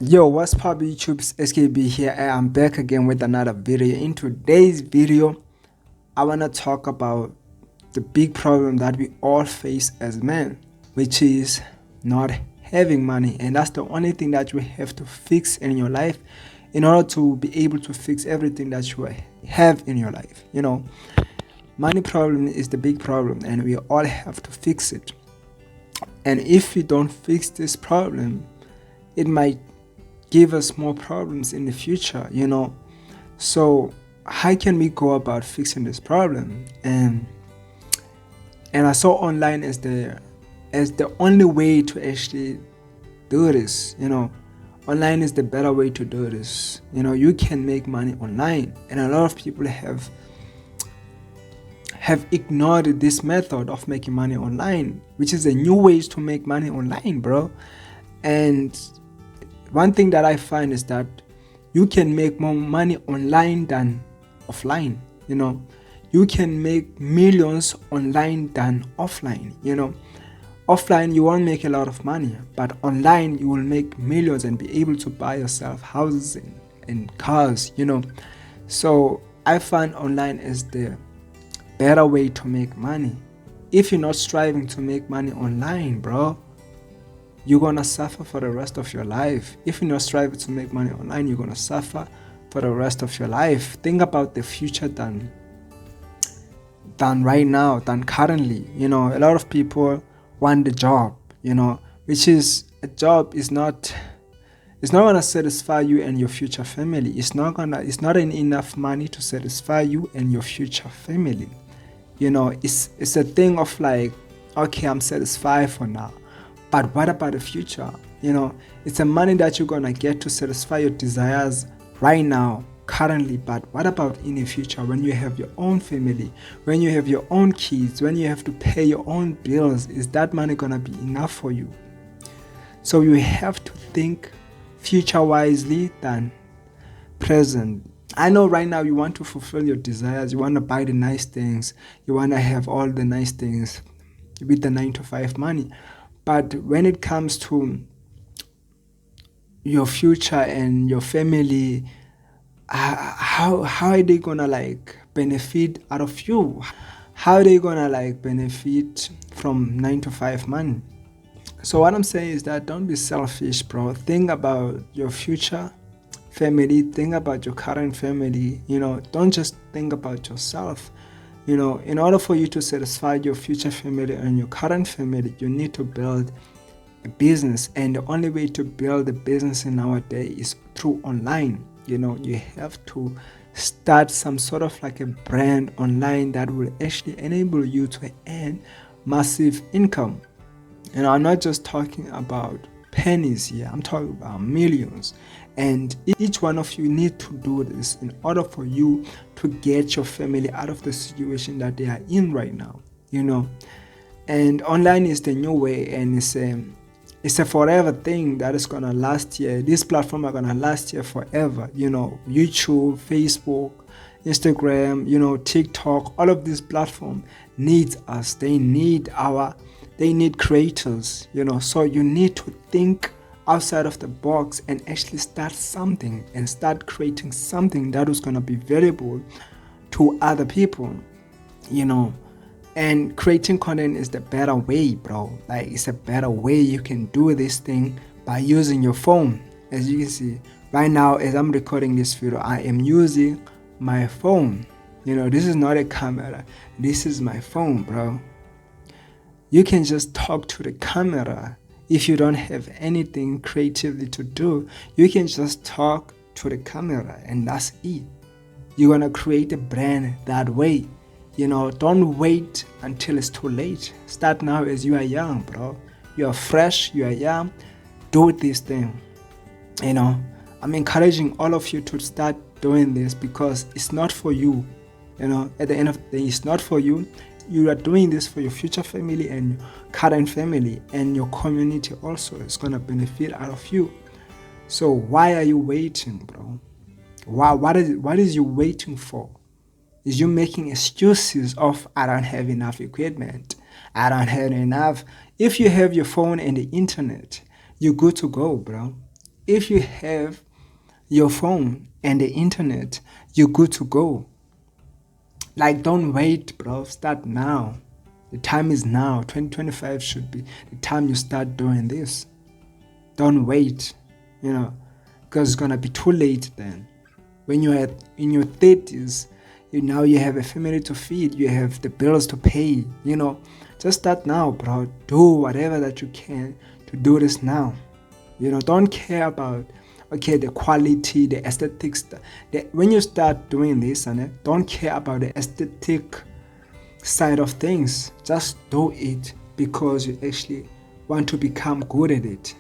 Yo, what's up YouTube's SKB here. I'm back again with another video. In today's video, I want to talk about the big problem that we all face as men, which is not having money. And that's the only thing that you have to fix in your life in order to be able to fix everything that you have in your life. Money problem is the big problem and we all have to fix it. And if we don't fix this problem, it might give us more problems in the future. So how can we go about fixing this problem? And I saw online as the only way to actually do this. Online is the better way to do this. You can make money online, and a lot of people have ignored this method of making money online, which is a new ways to make money online, bro. And one thing that I find is that you can make more money online than offline. You can make millions online than offline. Offline you won't make a lot of money, but online you will make millions and be able to buy yourself houses and cars. So I find online is the better way to make money. If you're not striving to make money online, bro, you're gonna suffer for the rest of your life. If you're not striving to make money online, you're gonna suffer for the rest of your life. Think about the future than right now, than currently. A lot of people want the job, which is a job is not, it's not gonna satisfy you and your future family. It's not enough money to satisfy you and your future family. It's a thing of like, okay, I'm satisfied for now. But what about the future? It's the money that you're gonna get to satisfy your desires right now, currently. But what about in the future, when you have your own family, when you have your own kids, when you have to pay your own bills? Is that money gonna be enough for you? So you have to think future wisely than present. I know right now you want to fulfill your desires, you want to buy the nice things, you want to have all the nice things with the 9 to 5 money. But when it comes to your future and your family, how are they gonna benefit out of you? How are they gonna benefit from 9 to 5 money? So what I'm saying is that don't be selfish, bro. Think about your future family. Think about your current family. Don't just think about yourself. In order for you to satisfy your future family and your current family, you need to build a business. And the only way to build a business in nowadays is through online. You have to start some sort of like a brand online that will actually enable you to earn massive income. I'm not just talking about pennies here, I'm talking about millions. And each one of you need to do this in order for you to get your family out of the situation that they are in right now. And online is the new way, and it's a forever thing that is gonna last here. These platforms are gonna last here forever. YouTube, Facebook, Instagram, TikTok, all of these platforms needs us. They need creators. So you need to think outside of the box and actually start something and start creating something that is going to be valuable to other people. And creating content is the better way, bro. It's a better way. You can do this thing by using your phone. As you can see right now, as I'm recording this video, I am using my phone. This is not a camera, this is my phone, bro. You can just talk to the camera. If you don't have anything creatively to do, you can just talk to the camera and that's it. You're gonna create a brand that way. Don't wait until it's too late. Start now as you are young, bro. You are fresh, you are young. Do this thing. I'm encouraging all of you to start doing this because it's not for you. At the end of the day, it's not for you. You are doing this for your future family and your current family, and your community also is going to benefit out of you. So why are you waiting, bro? What is you waiting for? Is you making excuses of, I don't have enough equipment, I don't have enough? If you have your phone and the internet, you're good to go, bro. If you have your phone and the internet, you're good to go. Like, don't wait, bro. Start now. The time is now. 2025 should be the time you start doing this. Don't wait, because it's gonna be too late then. When you're in your 30s, now you have a family to feed, you have the bills to pay, Just start now, bro. Do whatever that you can to do this now. Don't care about the quality, the aesthetics. When you start doing this, don't care about the aesthetic side of things. Just do it because you actually want to become good at it.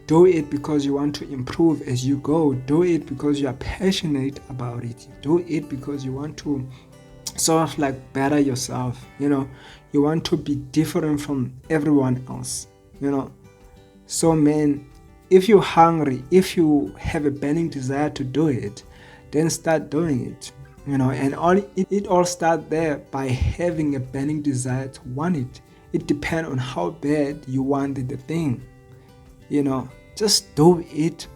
Do it because you want to improve as you go. Do it because you are passionate about it. Do it because you want to sort of like better yourself. You want to be different from everyone else. So man, if you're hungry, if you have a burning desire to do it, then start doing it. And it all starts there by having a burning desire to want it. It depends on how bad you want the thing. Just do it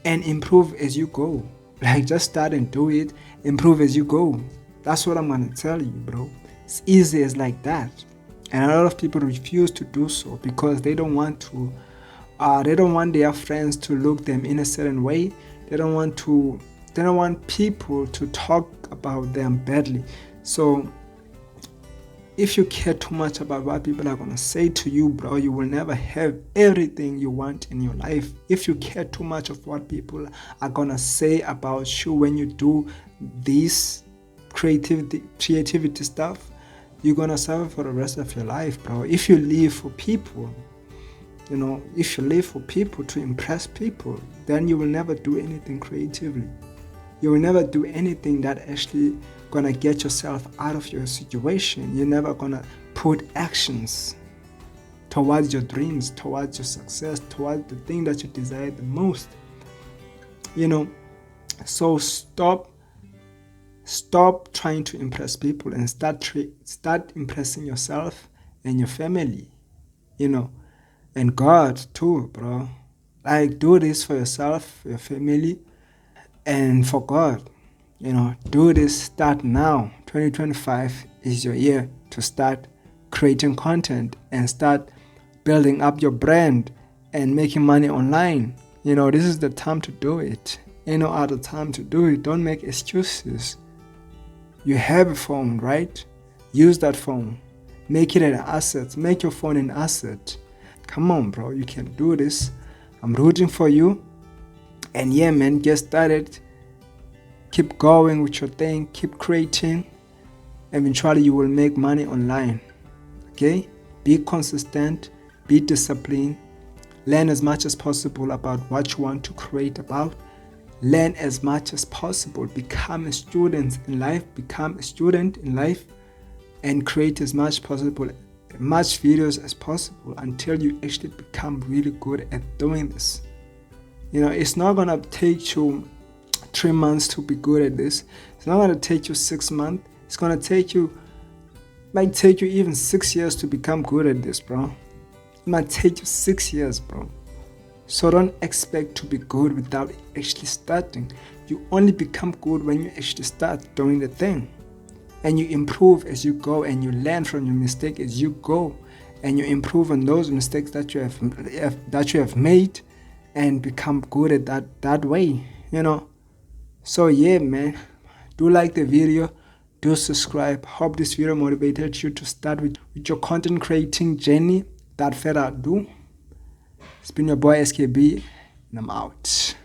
and improve as you go. Like, just start and do it, improve as you go. That's what I'm gonna tell you, bro. It's easy as like that. And a lot of people refuse to do so because they don't want to. They don't want their friends to look them in a certain way. They don't want people to talk about them badly. So if you care too much about what people are gonna say to you, bro, you will never have everything you want in your life. If you care too much of what people are gonna say about you when you do this creativity stuff, you're gonna suffer for the rest of your life, bro. If you live for people, if you live for people to impress people, then you will never do anything creatively. You will never do anything that actually gonna get yourself out of your situation. You're never gonna put actions towards your dreams, towards your success, towards the thing that you desire the most. So stop trying to impress people and start impressing yourself and your family, and God too, bro. Like, do this for yourself, for your family, and for God. Do this. Start now. 2025 is your year to start creating content and start building up your brand and making money online. This is the time to do it. Ain't no other time to do it. Don't make excuses. You have a phone, right? Use that phone. Make it an asset. Make your phone an asset. Come on, bro. You can do this. I'm rooting for you. And yeah, man, get started. Keep going with your thing. Keep creating. Eventually, you will make money online. Okay? Be consistent. Be disciplined. Learn as much as possible about what you want to create about. Learn as much as possible. Become a student in life. And create as much videos as possible until you actually become really good at doing this. It's not gonna take you 3 months to be good at this. It's not gonna take you 6 months. It's gonna might take you even 6 years to become good at this, bro. It might take you 6 years, bro. So don't expect to be good without actually starting. You only become good when you actually start doing the thing. And you improve as you go, and you learn from your mistake as you go, and you improve on those mistakes that you have made, and become good at that way. So yeah, man, do like the video, do subscribe. Hope this video motivated you to start with your content creating journey. Without further ado, it's been your boy SKB, and I'm out.